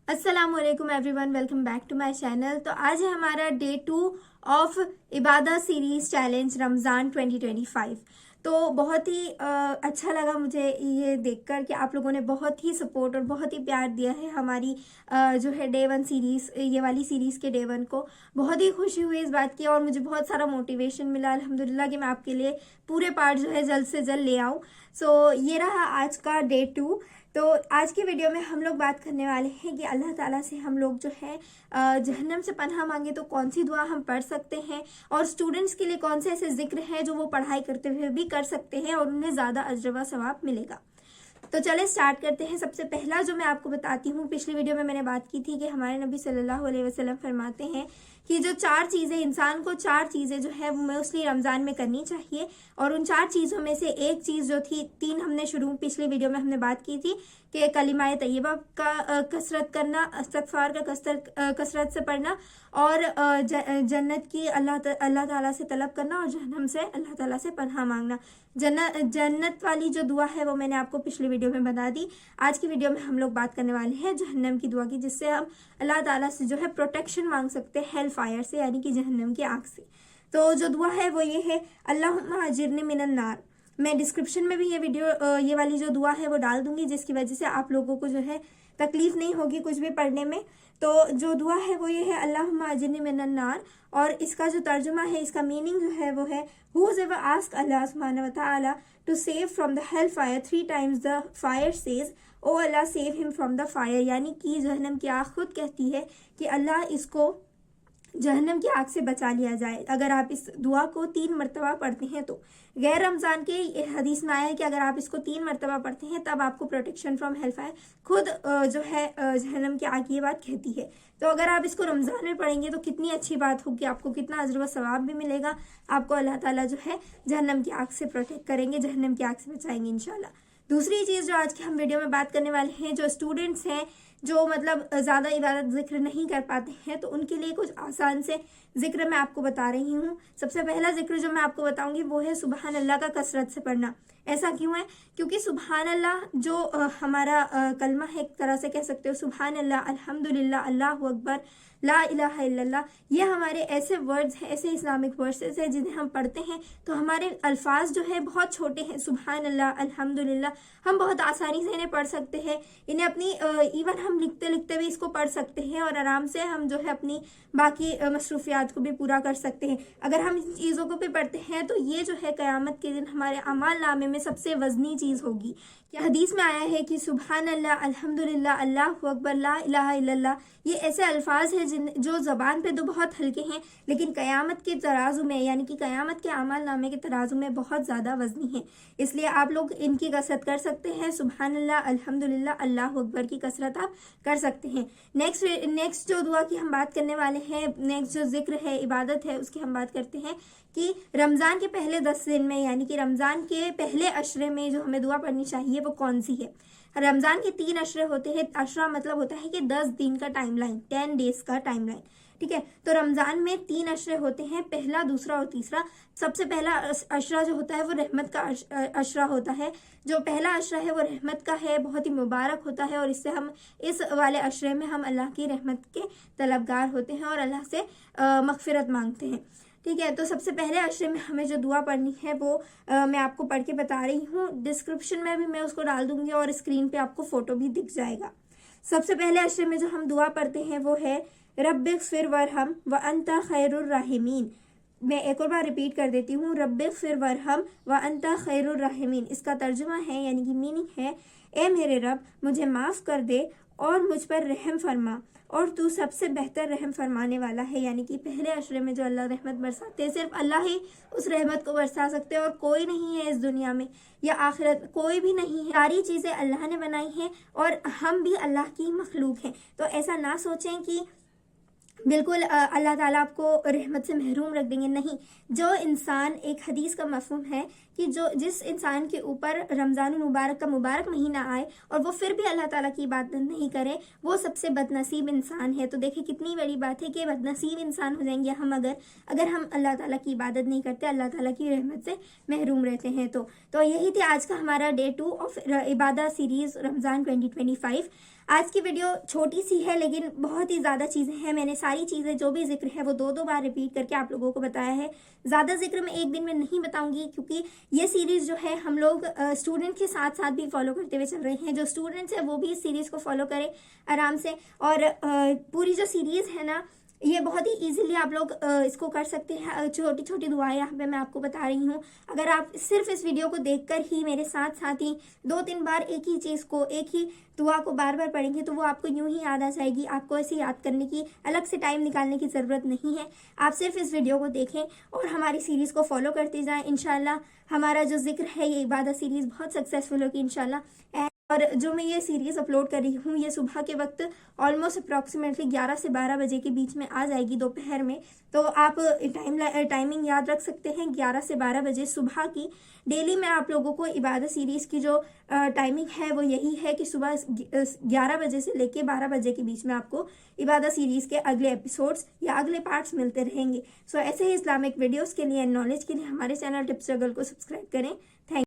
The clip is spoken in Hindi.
अस्सलामुअलैकुम everyone, welcome back to my channel. तो आज है हमारा डे 2 ऑफ इबादा सीरीज चैलेंज रमज़ान 2025। तो बहुत ही अच्छा लगा मुझे ये देखकर कि आप लोगों ने बहुत ही सपोर्ट और बहुत ही प्यार दिया है हमारी जो है डे 1 सीरीज़, ये वाली सीरीज़ के डे 1 को। बहुत ही खुशी हुई इस बात की और मुझे बहुत सारा मोटिवेशन मिला अल्हम्दुलिल्लाह कि मैं आपके लिए पूरे पार्ट जो है जल्द से जल्द ले आऊँ। सो ये रहा आज का डे 2। तो आज की वीडियो में हम लोग बात करने वाले हैं कि अल्लाह ताला से हम लोग जो है जहन्नम से पनाह मांगे तो कौन सी दुआ हम पढ़ सकते हैं, और स्टूडेंट्स के लिए कौन से ऐसे जिक्र हैं जो वो पढ़ाई करते हुए भी कर सकते हैं और उन्हें ज़्यादा अजर व सवाब मिलेगा। तो चले स्टार्ट करते हैं। सबसे पहला जो मैं आपको बताती हूँ, पिछली वीडियो में मैंने बात की थी कि हमारे नबी सल्लल्लाहु अलैहि वसल्लम फरमाते हैं कि जो 4 चीज़ें, इंसान को 4 चीज़ें जो है वो मोस्टली रमज़ान में करनी चाहिए। और उन 4 चीज़ों में से एक चीज़ जो थी, 3 हमने पिछली वीडियो में हमने बात की थी कि कलिमाए तैयबा का कसरत करना, इस्तगफार का कसरत से पढ़ना, और जन्नत की अल्लाह ताला से तलब करना, और जहन्नम से अल्लाह ताला से पनाह मांगना। जन्नत वाली जो दुआ है वो मैंने आपको पिछली वीडियो में बता दी। आज की वीडियो में हम लोग बात करने वाले हैं जहन्नम की दुआ की, जिससे हम अल्लाह ताला से जो है प्रोटेक्शन मांग सकते हैं हेल फायर से, यानी कि जहन्नम की आग से। तो जो दुआ है वो ये है, अल्लाहुम्मा अजिरनी मिनन नार। मैं डिस्क्रिप्शन में भी ये वाली जो दुआ है वो डाल दूंगी, जिसकी वजह से आप लोगों को जो है तकलीफ नहीं होगी कुछ भी पढ़ने में। तो जो दुआ है वो ये है, अल्लाहुम्मा अजिरनी मिनन नार। और इसका जो तर्जुमा है, इसका मीनिंग जो है वो है, whoever ask Allah subhanahu wa ta'ala to save from the hell fire 3 times the fire says, O Allah save him from the fire। यानी कि जहन्नम की आग खुद कहती है कि अल्लाह इसको जहन्नम की आग से बचा लिया जाए। अगर आप इस दुआ को 3 मरतबा पढ़ते हैं तो गैर रमज़ान के हदीस में आया है कि अगर आप इसको 3 मरतबा पढ़ते हैं तब आपको प्रोटेक्शन फ्रॉम हेलफायर खुद जो है जहन्नम की आग, ये बात कहती है। तो अगर आप इसको रमज़ान में पढ़ेंगे तो कितनी अच्छी बात होगी, आपको कितना अजर व सवाब भी मिलेगा। आपको अल्लाह ताला जो है जहन्नम की आग से प्रोटेक्ट करेंगे, जहन्नम की आग से बचाएंगे इंशाल्लाह। दूसरी चीज़ जो आज की हम वीडियो में बात करने वाले हैं, जो स्टूडेंट्स हैं जो मतलब ज़्यादा इबादत जिक्र नहीं कर पाते हैं, तो उनके लिए कुछ आसान से जिक्र मैं आपको बता रही हूँ। सबसे पहला जिक्र जो मैं आपको बताऊंगी वो है सुबहान अल्लाह का कसरत से पढ़ना। ऐसा क्यों है? क्योंकि सुबहान अल्लाह जो हमारा कलमा है, एक तरह से कह सकते हो, सुबहान अल्लाह, अल्हम्दुलिल्लाह, अल्लाहु अकबर, ला इलाहा इल्लल्लाह, ये हमारे ऐसे वर्ड्स हैं, ऐसे इस्लामिक वर्सेस हैं जिन्हें हम पढ़ते हैं तो हमारे अल्फाज जो है बहुत छोटे हैं। सुबहान अल्लाह, अल्हम्दुलिल्लाह, हम बहुत आसानी से इन्हें पढ़ सकते हैं। इन्हें अपनी इवन हम लिखते लिखते भी इसको पढ़ सकते हैं और आराम से हम जो है अपनी बाकी मसरूफियात को भी पूरा कर सकते हैं। अगर हम इन चीज़ों को भी पढ़ते हैं तो ये जो है क़यामत के दिन हमारे अमाल नामे में सबसे वजनी चीज़ होगी। क्या हदीस में आया है कि सुबहान अल्लाह, अल्हम्दुलिल्लाह, अल्लाहु अकबर, ला इलाहा इल्लल्लाह, ये ऐसे अल्फाज हैं जो ज़बान पे तो बहुत हल्के हैं, लेकिन क़यामत के तराजू में, यानी कि क़यामत के अमाल नामे के तराजू में बहुत ज़्यादा वजनी है। इसलिए आप लोग इनकी कसरत कर सकते हैं। सुबहान अल्लाह, अल्हम्दुलिल्लाह, अल्लाहु अकबर की कसरत आप कर सकते हैं। नेक्स्ट जो दुआ की हम बात करने वाले हैं, नेक्स्ट जो जिक्र है, इबादत है, उसकी हम बात करते हैं कि रमज़ान के पहले 10 दिन में, यानी कि रमज़ान के पहले अशरे में जो हमें दुआ पढ़नी चाहिए वो कौन सी है। रमज़ान के 3 अशरे होते हैं। अशरा मतलब होता है कि 10 दिन का टाइमलाइन, 10 डेज का टाइमलाइन, ठीक है। तो रमज़ान में 3 अशरे होते हैं, पहला, दूसरा और तीसरा। सबसे पहला अशरा जो होता है वो रहमत का अशरा होता है। जो पहला अशरा है वो रहमत का है, बहुत ही मुबारक होता है, और इससे हम इस वाले अशरे में हम अल्लाह की रहमत के तलबगार होते हैं और अल्लाह से मगफिरत मांगते हैं, ठीक है। तो सबसे पहले अशरे में हमें जो दुआ पढ़नी है वो मैं आपको पढ़ के बता रही हूँ। डिस्क्रिप्शन में भी मैं उसको डाल दूंगी और स्क्रीन पे आपको फोटो भी दिख जाएगा। सबसे पहले अशरे में जो हम दुआ पढ़ते हैं वो है, रब्बिग़फिर वरहम व अंता खैरुर राहिमीन। मैं एक और बार रिपीट कर देती हूँ, रब्बिग़फिर वरहम व अंता खैरुर राहिमीन। इसका तर्जुमा है, यानी कि मीनिंग है, ए मेरे रब, मुझे माफ़ कर दे और मुझ पर रहम फरमा, और तू सबसे बेहतर रहम फरमाने वाला है। यानी कि पहले अशरे में जो अल्लाह रहमत बरसाते हैं, सिर्फ अल्लाह ही उस रहमत को बरसा सकते हैं और कोई नहीं है इस दुनिया में या आखिरत, कोई भी नहीं है। सारी चीज़ें अल्लाह ने बनाई हैं और हम भी अल्लाह की मखलूक हैं। तो ऐसा ना सोचें कि बिल्कुल अल्लाह ताला आपको रहमत से महरूम रख देंगे, नहीं। जो इंसान, एक हदीस का मफहूम है कि जो जिस इंसान के ऊपर रमज़ान मुबारक का मुबारक महीना आए और वो फिर भी अल्लाह ताला की इबादत नहीं करे, वो सबसे बदनसीब इंसान है। तो देखिए कितनी बड़ी बात है कि बदनसीब इंसान हो जाएंगे हम अगर हम अल्लाह ताला की इबादत नहीं करते, अल्लाह ताला की रहमत से महरूम रहते हैं। तो यही थी आज का हमारा डे 2 ऑफ इबादा सीरीज़ रमज़ान 2025। आज की वीडियो छोटी सी है लेकिन बहुत ही ज़्यादा चीज़ें हैं। मैंने सारी चीज़ें जो भी जिक्र है वो दो बार रिपीट करके आप लोगों को बताया है। ज़्यादा जिक्र मैं एक दिन में नहीं बताऊंगी क्योंकि ये सीरीज़ जो है हम लोग स्टूडेंट के साथ साथ भी फॉलो करते हुए चल रहे हैं। जो स्टूडेंट्स हैं वो भी इस सीरीज़ को फॉलो करें आराम से। और पूरी जो सीरीज़ है ना, ये बहुत ही इजीली आप लोग इसको कर सकते हैं। छोटी छोटी दुआएं यहाँ पे मैं आपको बता रही हूँ। अगर आप सिर्फ इस वीडियो को देखकर ही मेरे साथ साथ ही 2-3 बार एक ही चीज़ को, एक ही दुआ को बार बार पढ़ेंगे तो वो आपको यूं ही याद आ जाएगी। आपको ऐसे याद करने की, अलग से टाइम निकालने की ज़रूरत नहीं है। आप सिर्फ इस वीडियो को देखें और हमारी सीरीज़ को फॉलो करते जाएँ। इंशाल्लाह हमारा जो जिक्र है, ये इबादत सीरीज़ बहुत सक्सेसफुल होगी इंशाल्लाह। और जो मैं ये सीरीज़ अपलोड कर रही हूँ, ये सुबह के वक्त ऑलमोस्ट अप्रॉक्सीमेटली 11 से 12 बजे के बीच में आ जाएगी, दोपहर में। तो आप टाइमिंग याद रख सकते हैं, 11 से 12 बजे सुबह की। डेली मैं आप लोगों को इबादत सीरीज़ की जो टाइमिंग है वो यही है कि सुबह 11 बजे से लेके 12 बजे के बीच में आपको इबादत सीरीज़ के अगले एपिसोड्स या अगले पार्ट्स मिलते रहेंगे। सो ऐसे ही इस्लामिक वीडियोज़ के लिए, नॉलेज के लिए हमारे चैनल टिप्स जगल को सब्सक्राइब करें। थैंक